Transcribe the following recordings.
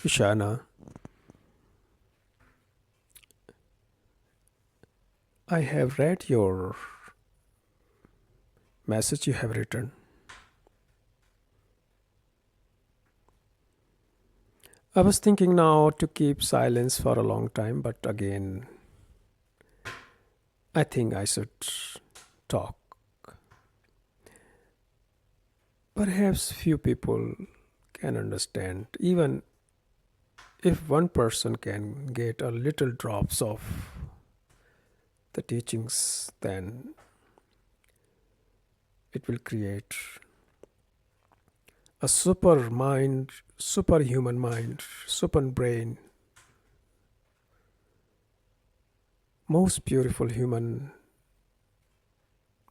Ishana, I have read your message you have written. I was thinking now to keep silence for a long time, but again, I think I should talk. Perhaps few people can understand, even if one person can get a little drops of the teachings, then it will create a super mind, superhuman mind, super brain, most beautiful human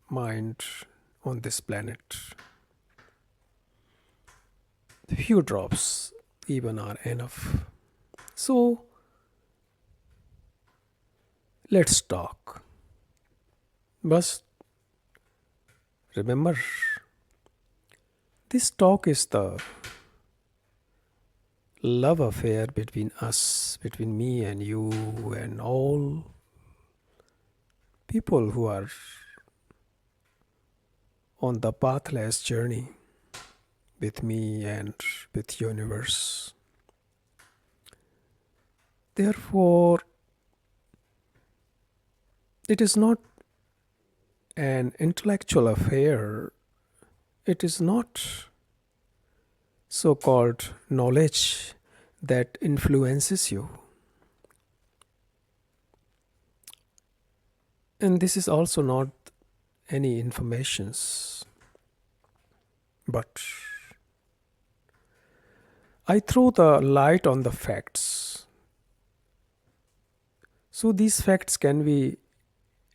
mind on this planet. Few drops even are enough. So let's talk. But remember, this talk is the love affair between us, between me and you, and all people who are on the pathless journey with me and with universe. Therefore, it is not an intellectual affair. It is not so-called knowledge that influences you. And this is also not any informations, but I throw the light on the facts. So these facts can be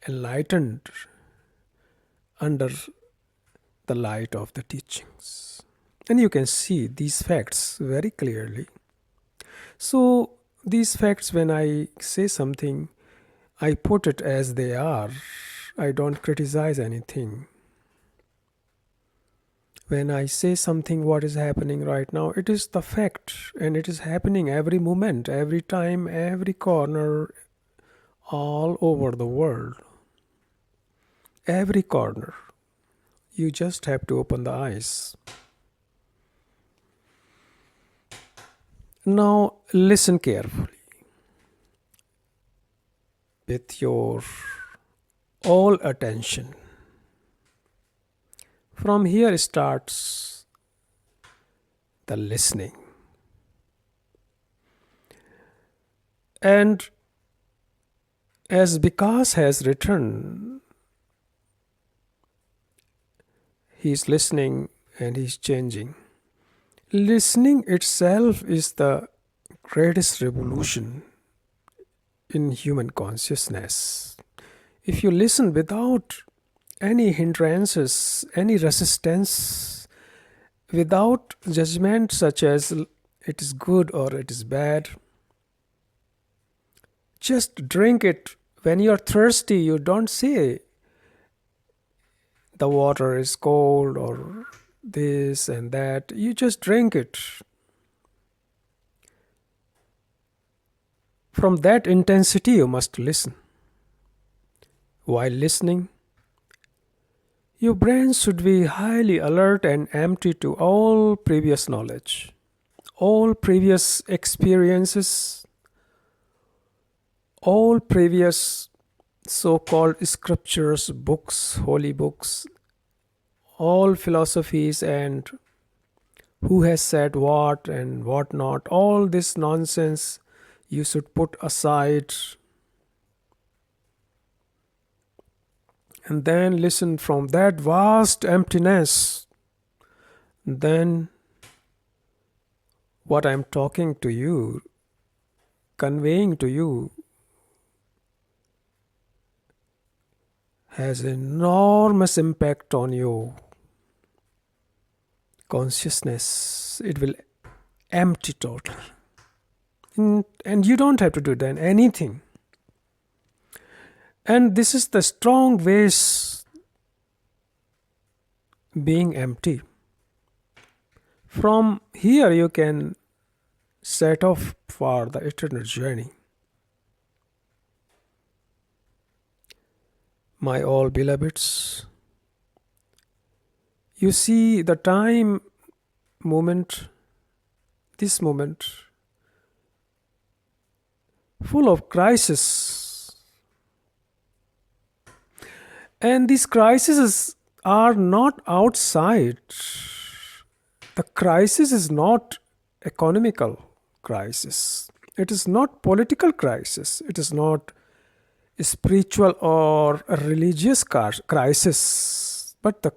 enlightened under the light of the teachings. And you can see these facts very clearly. So these facts, when I say something, I put it as they are. I don't criticize anything. When I say something, what is happening right now, it is the fact, and it is happening every moment, every time, every corner, all over the world. Every corner. You just have to open the eyes. Now listen carefully with your all attention. From here starts the listening. And as Vikas has written, he's listening and he's changing. Listening itself is the greatest revolution in human consciousness. If you listen without any hindrances, any resistance, without judgment such as it is good or it is bad, just drink it. When you're thirsty, you don't say the water is cold or this and that. You just drink it. From that intensity, you must listen. While listening, your brain should be highly alert and empty to all previous knowledge, all previous experiences, all previous so-called scriptures, books, holy books, all philosophies and who has said what and what not, all this nonsense you should put aside and then listen from that vast emptiness. Then what I'm talking to you, conveying to you, has enormous impact on your consciousness. It will empty total. And you don't have to do then anything. And this is the strong ways being empty. From here you can set off for the eternal journey. My all beloveds, you see the time moment, this moment, full of crisis. And these crises are not outside. The crisis is not economical crisis. It is not political crisis. It is not spiritual or religious crisis, but the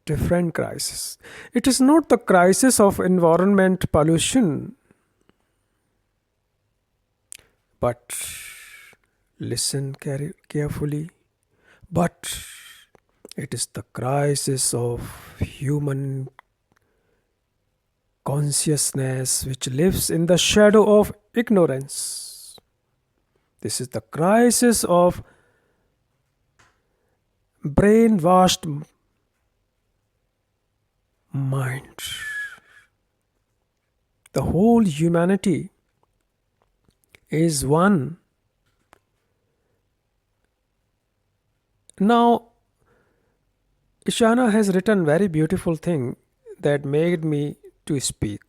different crisis. It is not the crisis of environment pollution, but listen carefully. But it is the crisis of human consciousness which lives in the shadow of ignorance. This is the crisis of brainwashed mind. The whole humanity is one. Now, Ishana has written very beautiful thing that made me to speak.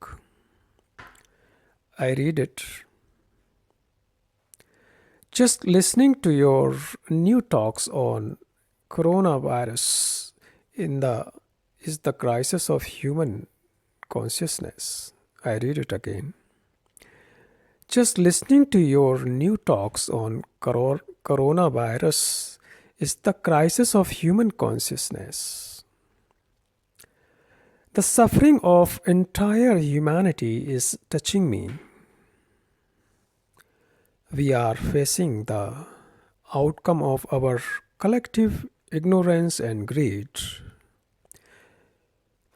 I read it. Just listening to your new talks on coronavirus in the is the crisis of human consciousness. I read it again. Just listening to your new talks on coronavirus is the crisis of human consciousness. The suffering of entire humanity is touching me. We are facing the outcome of our collective ignorance and greed.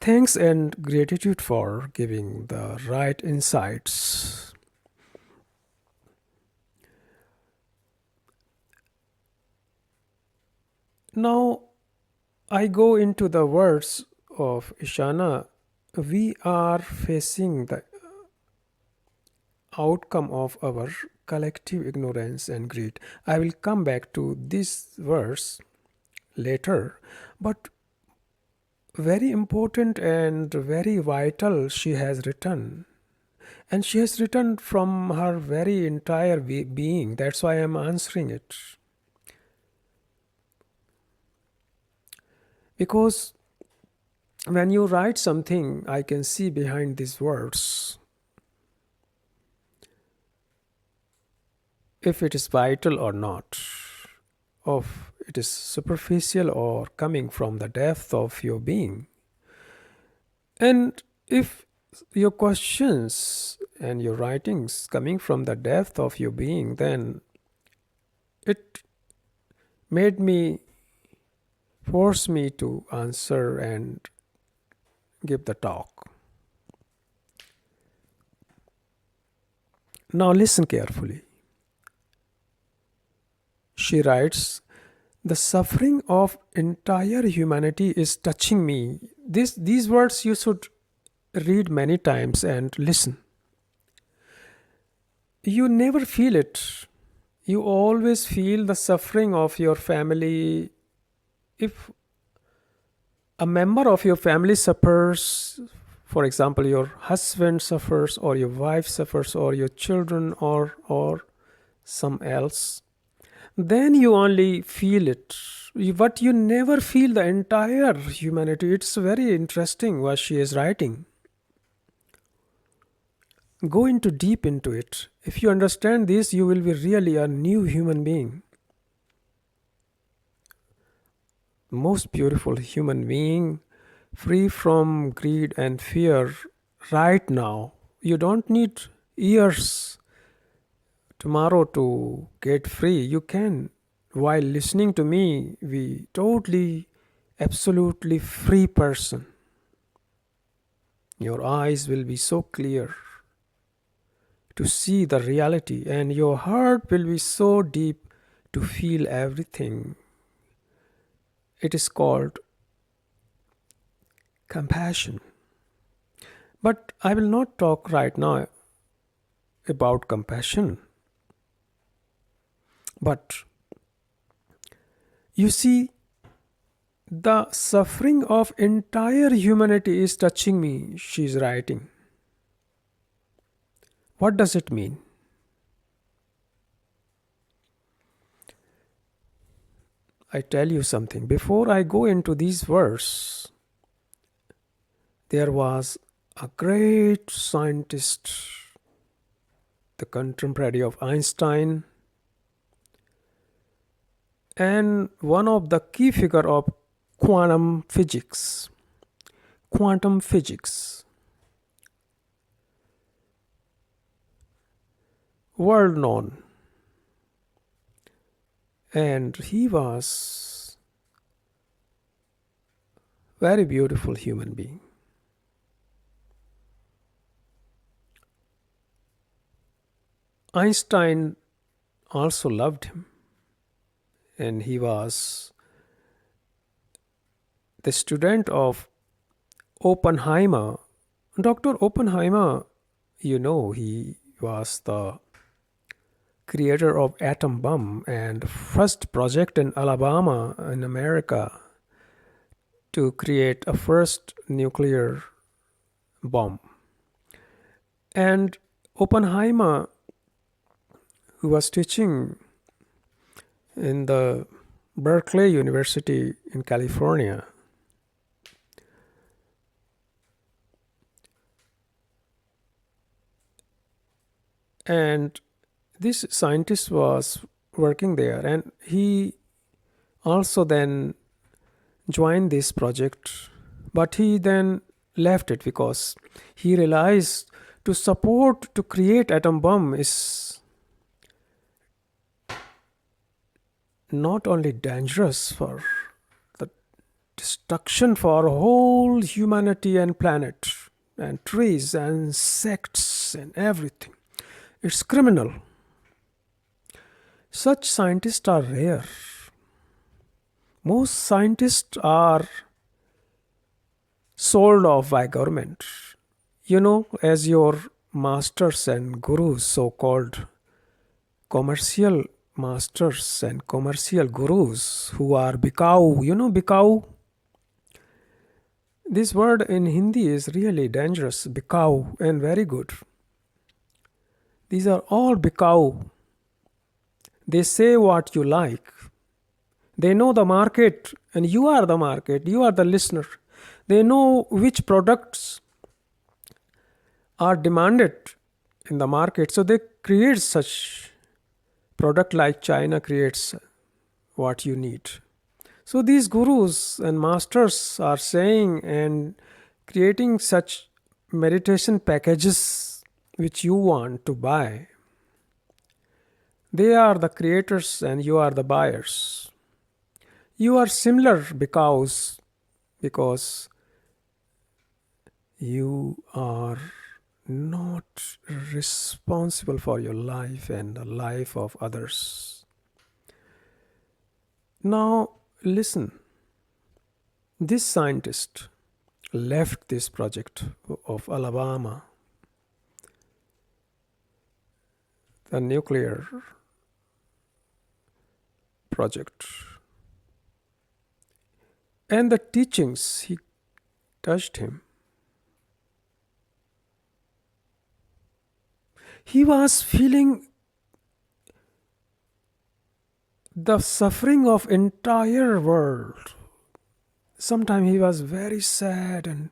Thanks and gratitude for giving the right insights. Now, I go into the words of Ishana. We are facing the outcome of our collective ignorance and greed. I will come back to this verse later, but very important and very vital she has written. And she has written from her very entire being. That's why I'm answering it. Because when you write something, I can see behind these words if it is vital or not, if it is superficial or coming from the depth of your being. And if your questions and your writings coming from the depth of your being, then it forced me to answer and give the talk. Now listen carefully. She writes, the suffering of entire humanity is touching me. These words you should read many times and listen. You never feel it. You always feel the suffering of your family. If a member of your family suffers, for example, your husband suffers or your wife suffers or your children or some else, then you only feel it. But you never feel the entire humanity. It's very interesting what she is writing. Go into deep into it. If you understand this, you will be really a new human being. Most beautiful human being, free from greed and fear right now. You don't need years tomorrow to get free. You can, while listening to me, be totally, absolutely free person. Your eyes will be so clear to see the reality, and your heart will be so deep to feel everything. It is called compassion. But I will not talk right now about compassion. But you see, the suffering of entire humanity is touching me, she is writing. What does it mean? I tell you something. Before I go into these words, there was a great scientist, the contemporary of Einstein, and one of the key figure of quantum physics. Quantum physics, world known, and he was very beautiful human being. Einstein also loved him, and he was the student of Oppenheimer. Dr. Oppenheimer, he was the creator of atom bomb and first project in Alabama in America to create a first nuclear bomb. And Oppenheimer, who was teaching in the Berkeley University in California, and this scientist was working there, and he also then joined this project, but he then left it because he realized to create atom bomb is not only dangerous for the destruction for whole humanity and planet and trees and insects and everything. It's criminal. Such scientists are rare. Most scientists are sold off by government. As your masters and gurus, so-called commercial masters and commercial gurus who are bikau. Bikau? This word in Hindi is really dangerous, bikau, and very good. These are all bikau. They say what you like. They know the market, and you are the market. You are the listener. They know which products are demanded in the market. So they create such product like China creates what you need. So these gurus and masters are saying and creating such meditation packages which you want to buy. They are the creators and you are the buyers. You are similar because you are not responsible for your life and the life of others. Now, listen. This scientist left this project of Alabama, the nuclear project, and the teachings he touched him. He was feeling the suffering of entire world. Sometimes he was very sad and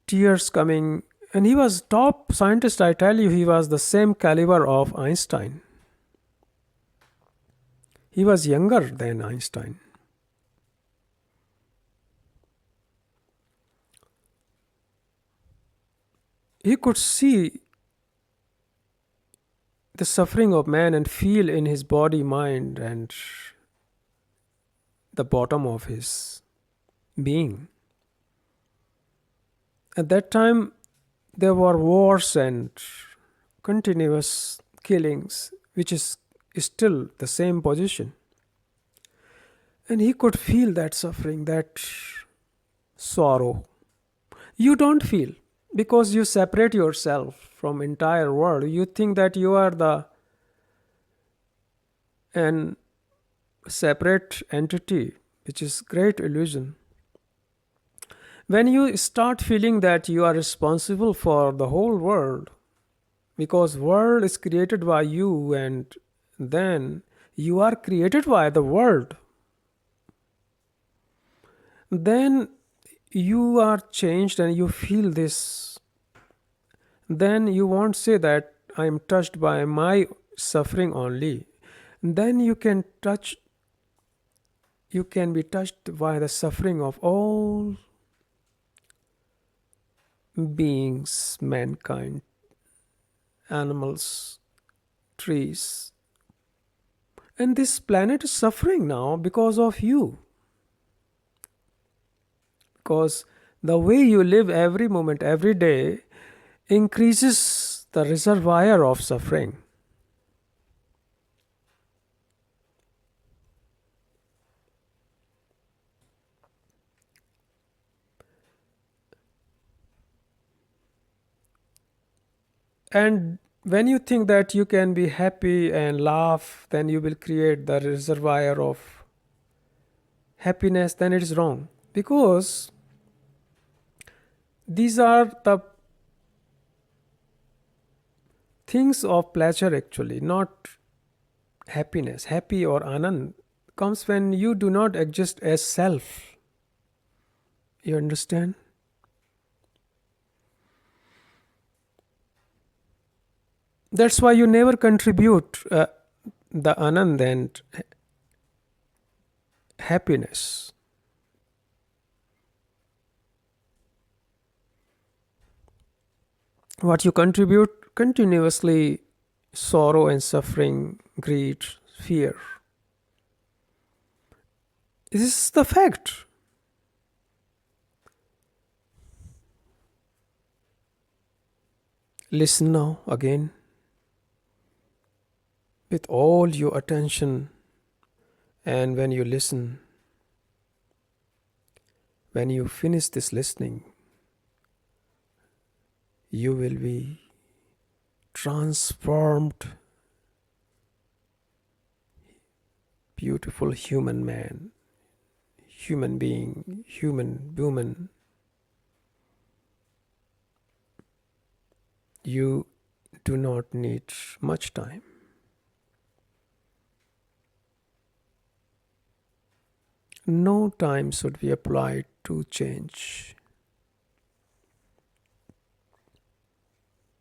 tears coming. And he was top scientist, I tell you, he was the same caliber of Einstein. He was younger than Einstein. He could see the suffering of man and feel in his body, mind, and the bottom of his being. At that time, there were wars and continuous killings, which is still the same position. And he could feel that suffering, that sorrow. You don't feel. because you separate yourself from entire world. You think that you are the an separate entity, which is great illusion. When you start feeling that you are responsible for the whole world, because world is created by you, and then you are created by the world, then you are changed and you feel this. Then you won't say that I am touched by my suffering only. Then you can be touched by the suffering of all beings, mankind, animals, trees. And this planet is suffering now because of you. Because the way you live every moment, every day, increases the reservoir of suffering. And when you think that you can be happy and laugh, then you will create the reservoir of happiness, then it is wrong. Because these are the things of pleasure actually, not happiness. Happy or anand comes when you do not exist as self. You understand? That's why you never contribute the anand and happiness. What you contribute continuously sorrow and suffering, greed, fear. This is the fact. Listen now again with all your attention, and when you listen, when you finish this listening, you will be transformed, beautiful human man, human being, human woman. You do not need much time. No time should be applied to change.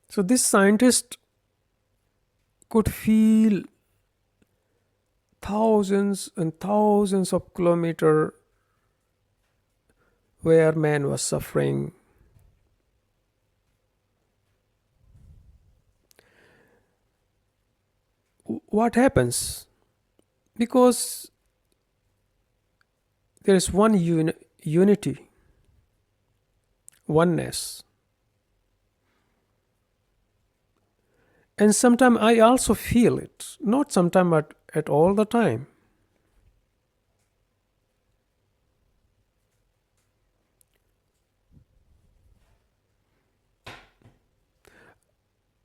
So this scientist could feel thousands and thousands of kilometers where man was suffering. What happens? Because there is one unity, oneness. And sometimes I also feel it, not sometimes, but at all the time.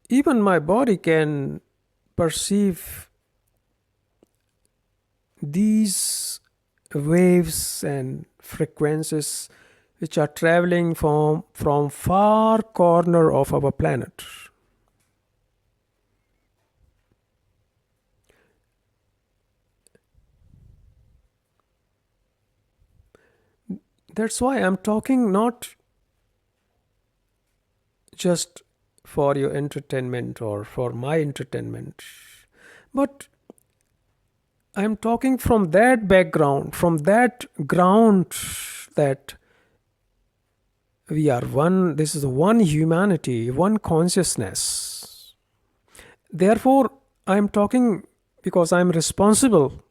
Even my body can perceive these waves and frequencies which are traveling from far corner of our planet. That's why I'm talking not just for your entertainment or for my entertainment, but I'm talking from that background, from that ground, that we are one, this is one humanity, one consciousness. Therefore, I'm talking because I'm responsible.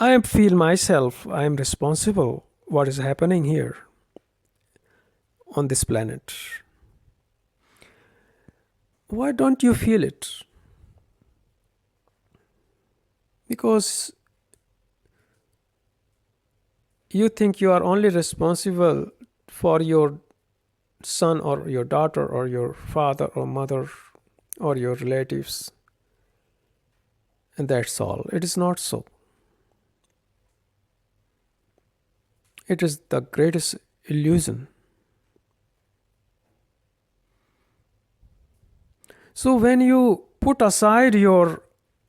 I feel myself, I am responsible what is happening here on this planet. Why don't you feel it? Because you think you are only responsible for your son or your daughter or your father or mother or your relatives, and that's all. It is not so. It is the greatest illusion. So when you put aside your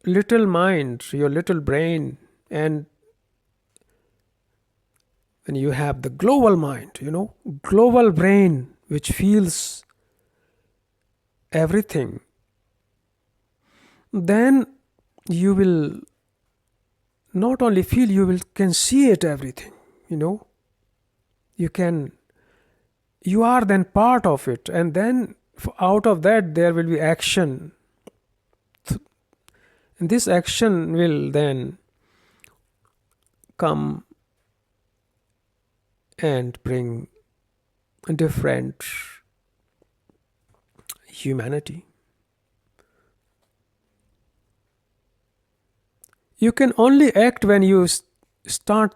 little mind, your little brain, and when you have the global mind, global brain, which feels everything, then you will not only feel, you will can see it everything. you know you can you are then part of it, and then out of that there will be action, and this action will then come and bring a different humanity. You can only act when you start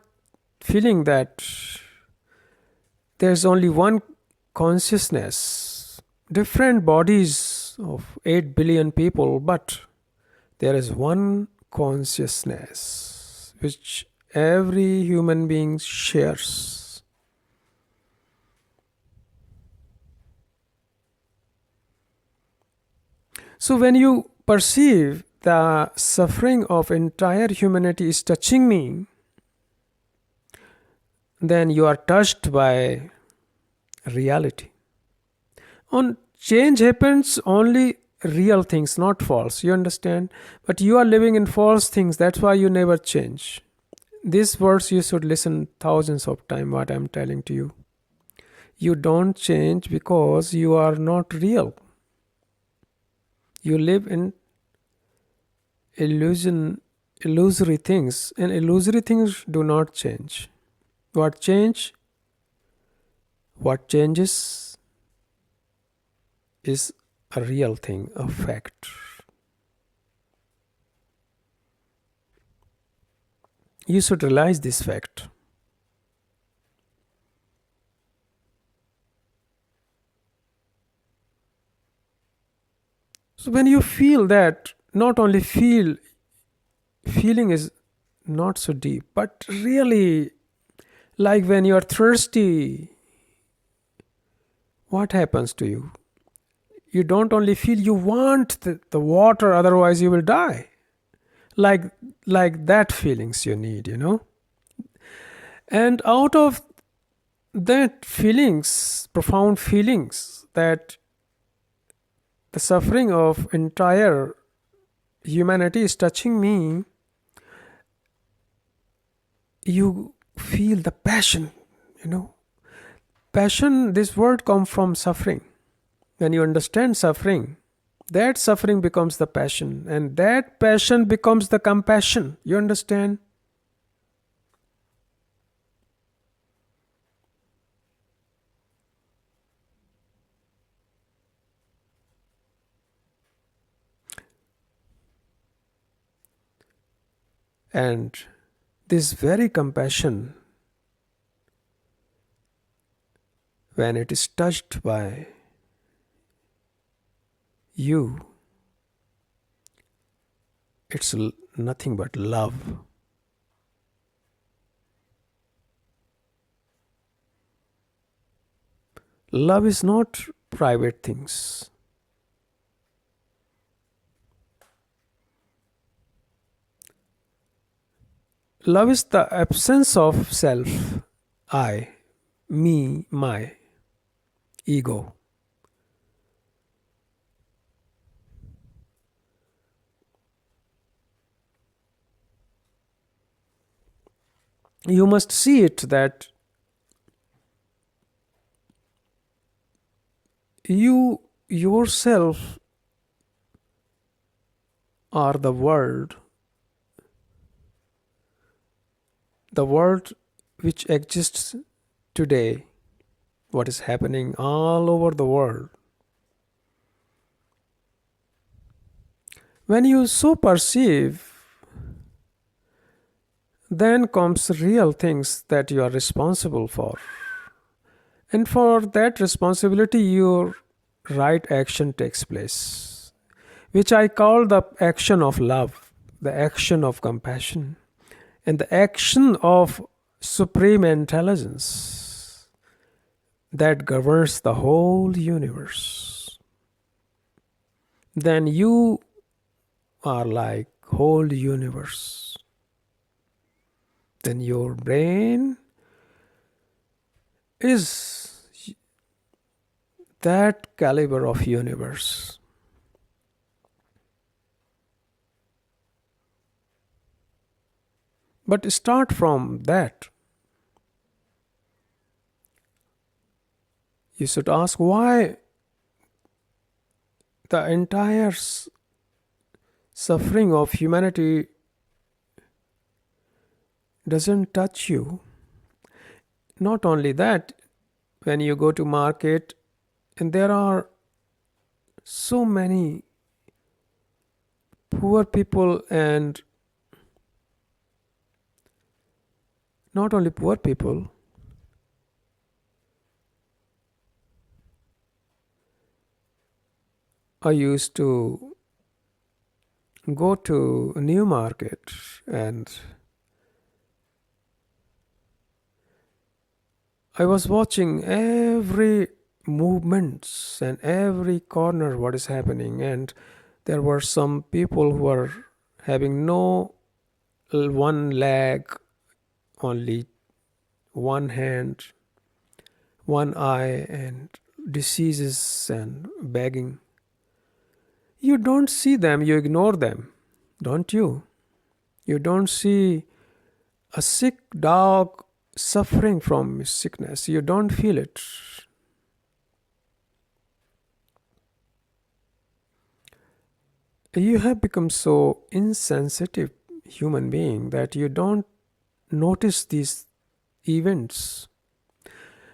feeling that there's only one consciousness, different bodies of 8 billion people, but there is one consciousness which every human being shares. So when you perceive the suffering of entire humanity is touching me, then you are touched by reality. On change happens only real things, not false. You understand? But you are living in false things. That's why you never change. These words you should listen thousands of times. What I'm telling to you. You don't change because you are not real. You live in illusory things, and illusory things do not change. What changes is a real thing, a fact. You should realize this fact. So when you feel that, not only feeling is not so deep, but really, like when you are thirsty, what happens to you? You don't only feel, you want the water, otherwise you will die. Like that feelings you need. And out of that feelings, profound feelings, that the suffering of entire humanity is touching me, you feel the passion. Passion, this word comes from suffering. When you understand suffering, that suffering becomes the passion, and that passion becomes the compassion. You understand? And this very compassion, when it is touched by you, it's nothing but love. Love is not private things. Love is the absence of self, I, me, my, ego. You must see it that you yourself are the world which exists today, what is happening all over the world. When you so perceive, then comes real things that you are responsible for. And for that responsibility, your right action takes place, which I call the action of love, the action of compassion, and the action of supreme intelligence that governs the whole universe. Then you are like whole universe. Then your brain is that caliber of universe. But start from that. You should ask why the entire suffering of humanity doesn't touch you. Not only that, when you go to market and there are so many poor people, and not only poor people, I used to go to a new market, and I was watching every movements and every corner what is happening, and there were some people who are having no one leg, only one hand, one eye, and diseases and begging. You don't see them, you ignore them, don't you? You don't see a sick dog suffering from sickness, you don't feel it. You have become so insensitive human being that you don't notice these events.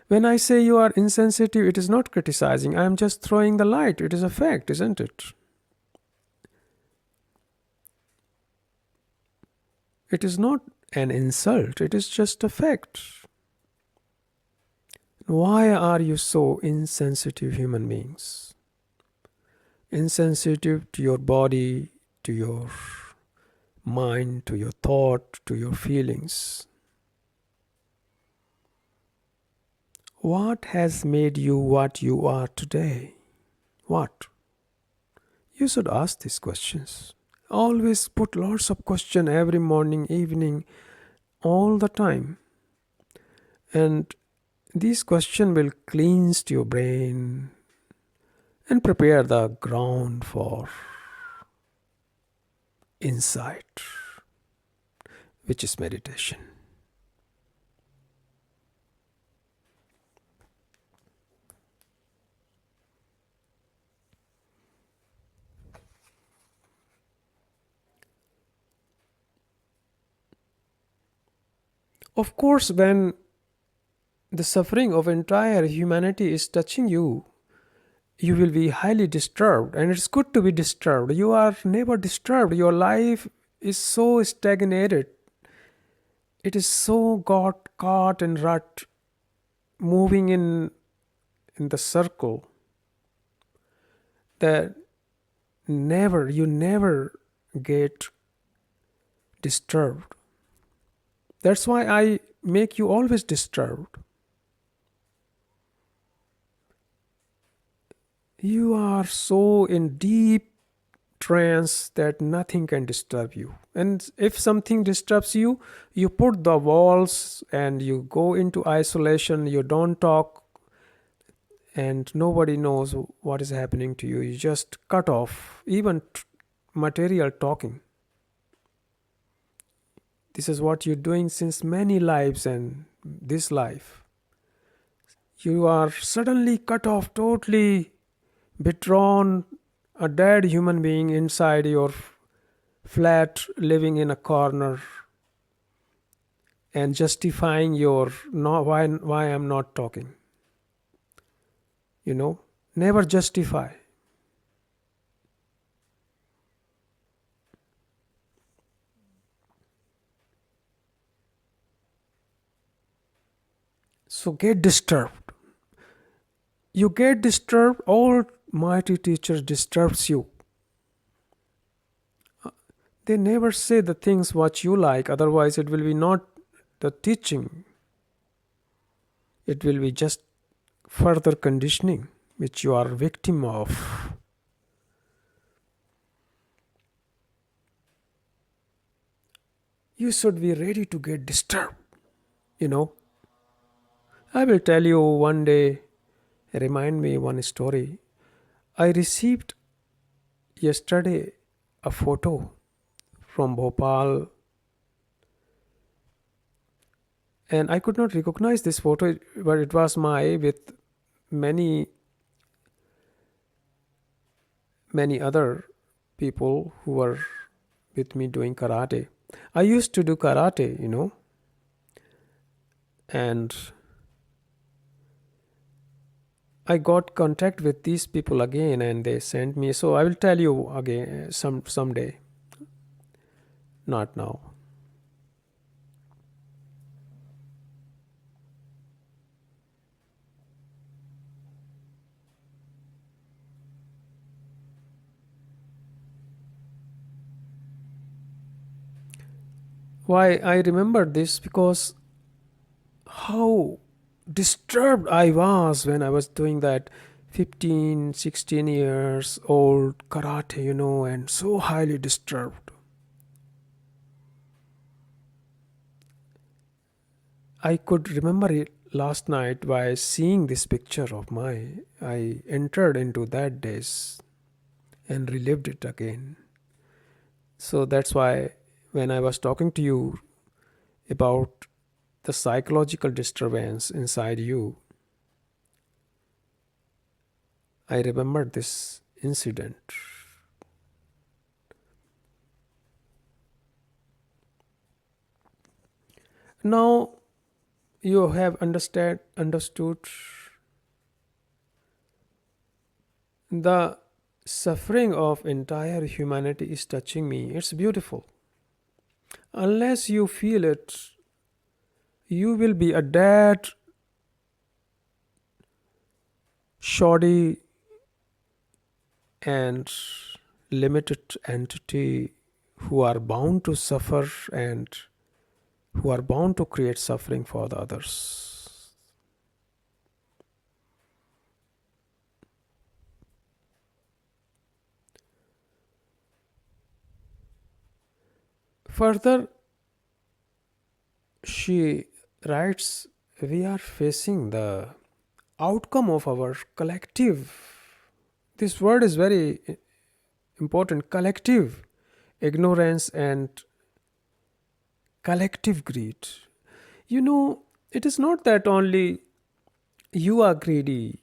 When I say you are insensitive, it is not criticizing. I am just throwing the light. It is a fact, isn't it? It is not an insult. It is just a fact. Why are you so insensitive human beings? Insensitive to your body, to your mind, to your thought, to your feelings. What has made you what you are today? What? You should ask these questions. Always put lots of questions every morning, evening, all the time. And these questions will cleanse your brain and prepare the ground for insight, which is meditation. Of course, when the suffering of entire humanity is touching you, you will be highly disturbed, and it's good to be disturbed. You are never disturbed. Your life is so stagnated. It is so got caught in rut, moving in the circle, that you never get disturbed. That's why I make you always disturbed. You are so in deep trance that nothing can disturb you. And if something disturbs you, you put the walls and you go into isolation, you don't talk, and nobody knows what is happening to you. You just cut off even material talking. This is what you're doing since many lives and this life. You are suddenly cut off, totally withdrawn, a dead human being inside your flat, living in a corner, and justifying your no, why I'm not talking. Never justify. So get disturbed. You get disturbed, almighty teacher disturbs you. They never say the things what you like, otherwise it will be not the teaching. It will be just further conditioning which you are victim of. You should be ready to get disturbed. You know, I will tell you one day, remind me one story. I received yesterday a photo from Bhopal, and I could not recognize this photo, but it was my with many many other people who were with me doing karate. I used to do karate, and I got contact with these people again, and they sent me. So I will tell you again someday, not now. Why I remember this? Because how disturbed I was when I was doing that 15, 16 years old karate, and so highly disturbed. I could remember it last night by seeing this picture of mine. I entered into that days and relived it again. So that's why when I was talking to you about the psychological disturbance inside you, I remembered this incident. Now you have understood the suffering of entire humanity is touching me. It's beautiful. Unless you feel it, you will be a dead, shoddy, and limited entity who are bound to suffer and who are bound to create suffering for the others. Further, she writes, we are facing the outcome of our collective. This word is very important, collective ignorance and collective greed. It is not that only you are greedy,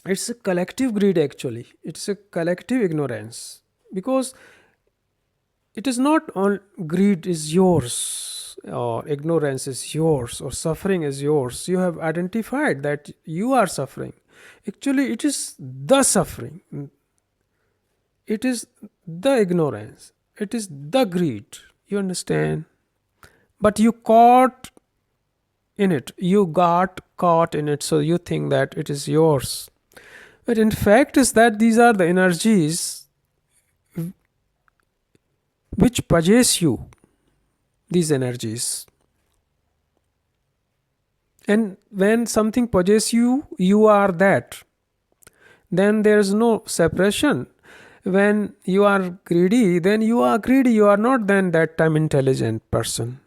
it's a collective greed actually. It's a collective ignorance because it is not on greed is yours or ignorance is yours or suffering is yours. You have identified that you are suffering. Actually, it is the suffering, it is the ignorance, it is the greed. You understand? But you caught in it, you got caught in it, so you think that it is yours. But in fact, is that these are the energies which possess you, these energies. And when something possesses you, you are that. Then there is no separation. When you are greedy, then you are greedy. You are not then that time intelligent person.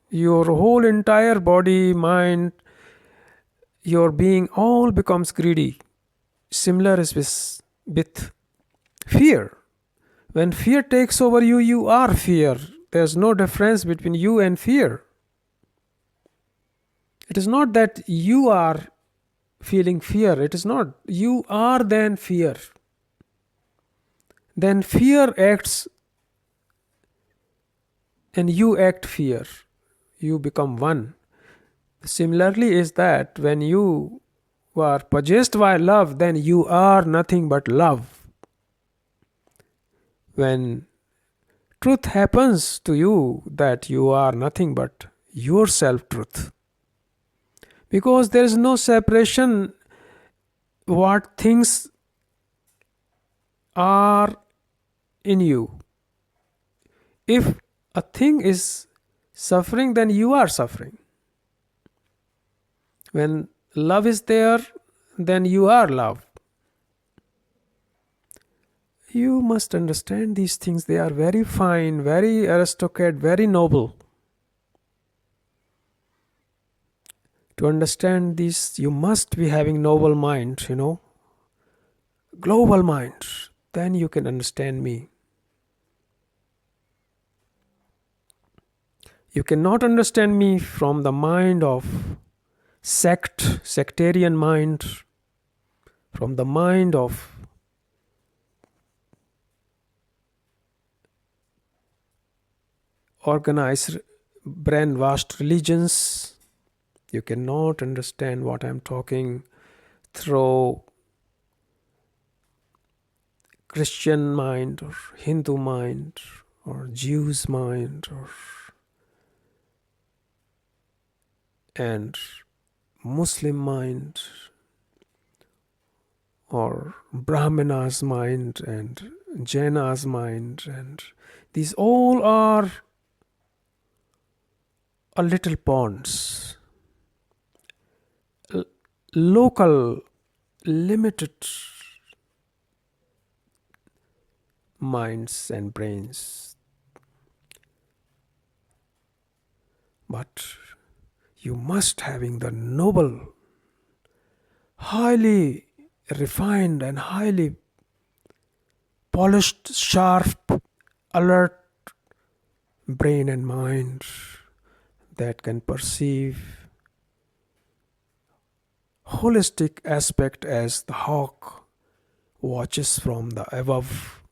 Your whole entire body, mind, your being all becomes greedy. Similar is with fear. When fear takes over you, you are fear. There's no difference between you and fear. It is not that you are feeling fear. It is not. You are then fear. Then fear acts and you act fear. You become one. Similarly, is that when you are possessed by love, then you are nothing but love. When truth happens to you, that you are nothing but yourself truth. Because there is no separation what things are in you. If a thing is suffering, then you are suffering. When love is there, then you are love. You must understand these things. They are very fine, very aristocrat, very noble. To understand this, you must be having noble mind, global mind. Then you can understand me. You cannot understand me from the mind of sectarian mind, from the mind of organized, brainwashed religions. You cannot understand what I'm talking through Christian mind or Hindu mind or Jews mind and Muslim mind or Brahmana's mind and Jaina's mind, and these all are a little ponds, local, limited minds and brains. But you must having the noble, highly refined and highly polished, sharp, alert brain and mind that can perceive holistic aspect as the hawk watches from the above.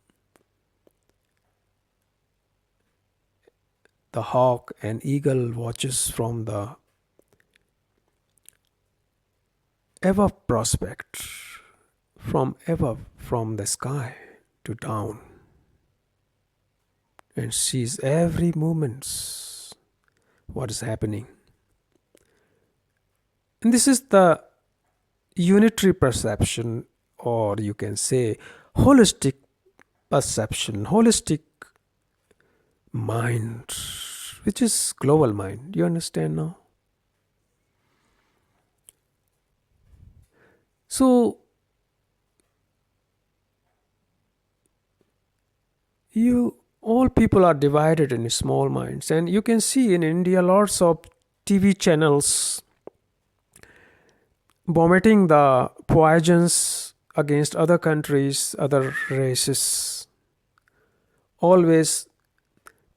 The hawk and eagle watches from the above prospect, from above, from the sky to down, and sees every moment what is happening. And this is the unitary perception, or you can say holistic perception, holistic mind, which is global mind. Do you understand now? So you all people are divided in small minds, and you can see in India lots of TV channels vomiting the poisons against other countries, other races, always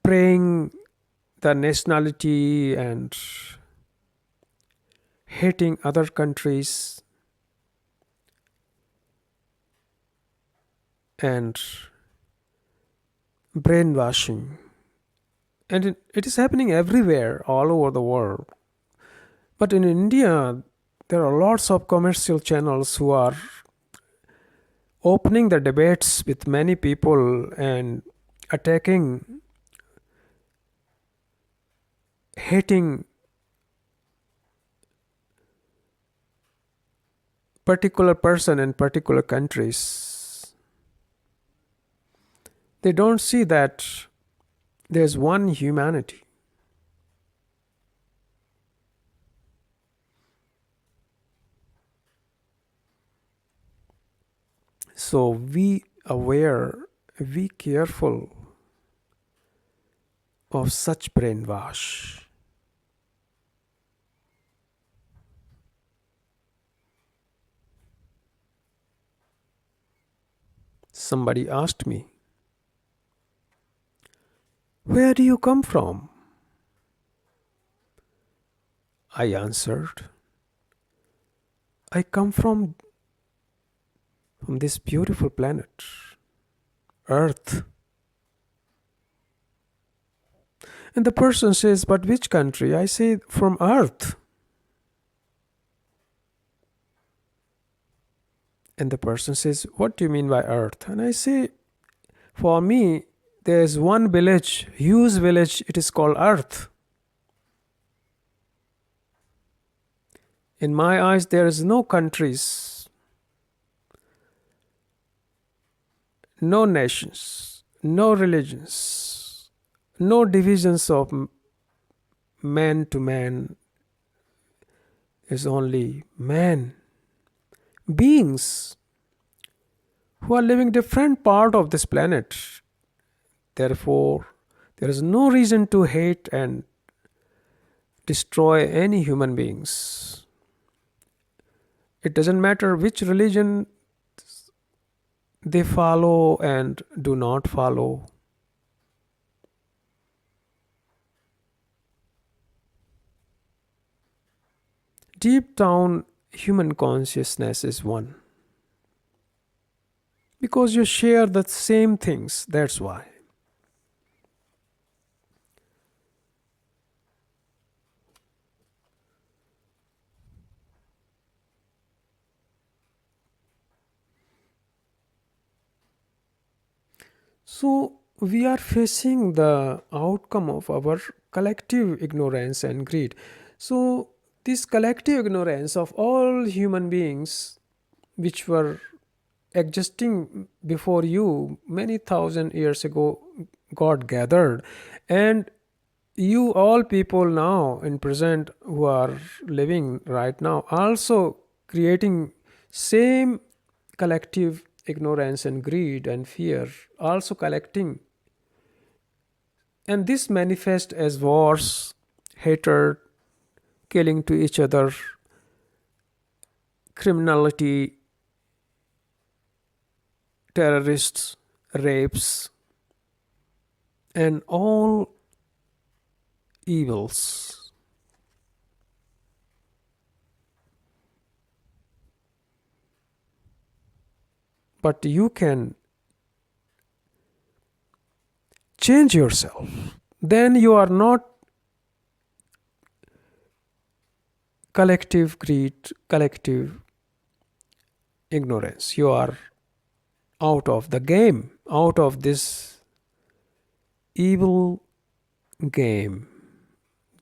praying the nationality and hating other countries, and brainwashing. And it is happening everywhere, all over the world. But in India, there are lots of commercial channels who are opening the debates with many people and attacking, hating particular person in particular countries. They don't see that there's one humanity. So be aware, be careful of such brainwash. Somebody asked me, "Where do you come from?" I answered, "I come from this beautiful planet, Earth." And the person says, "But which country?" I say, "From Earth." And the person says, "What do you mean by Earth?" And I say, "For me, there's one village, huge village, it is called Earth. In my eyes, there is no countries. no nations, no religions, no divisions of man to man, is only man. Beings who are living different part of this planet. Therefore, there is no reason to hate and destroy any human beings. It doesn't matter which religion they follow and do not follow. Deep down, human consciousness is one. Because you share the same things, that's why. So, we are facing the outcome of our collective ignorance and greed. So, this collective ignorance of all human beings, which were existing before you many thousand years ago, got gathered, and you all people now in present who are living right now also creating same collective ignorance and greed and fear, also collecting, and this manifests as wars, hatred, killing to each other, criminality, terrorists, rapes, and all evils. But you can change yourself. Then you are not collective greed, collective ignorance. You are out of the game, out of this evil game.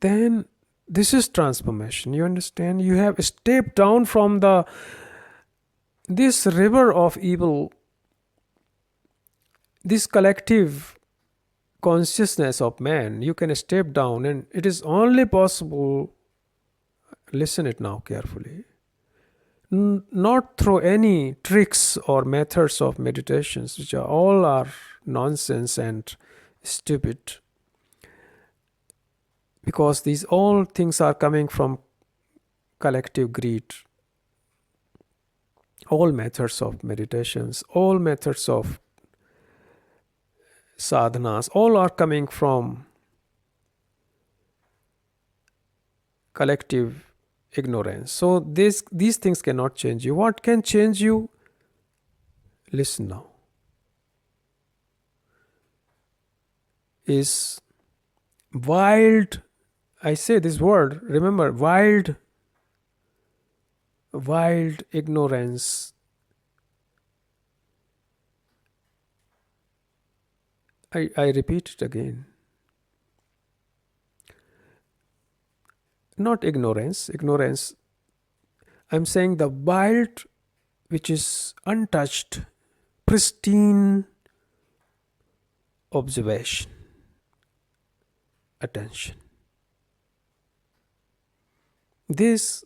Then this is transformation. You understand? You have stepped down from the this river of evil, this collective consciousness of man. You can step down, and it is only possible. Listen it now carefully. Not through any tricks or methods of meditations, which are all are nonsense and stupid, because these all things are coming from collective greed. All methods of meditations, all methods of sadhanas, all are coming from collective ignorance. So these things cannot change you. What can change you? Listen now. Is wild, I say this word, remember, wild ignorance. I repeat it again. Not ignorance. I'm saying the wild, which is untouched, pristine observation, attention. This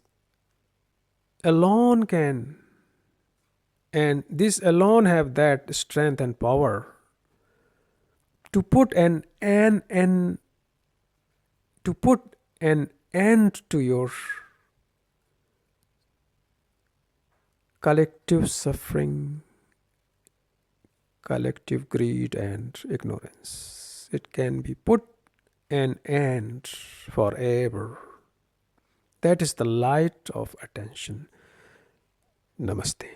alone can, and this alone have that strength and power to put an end to your collective suffering, collective greed and ignorance. It can be put an end forever. That is the light of attention. Namaste.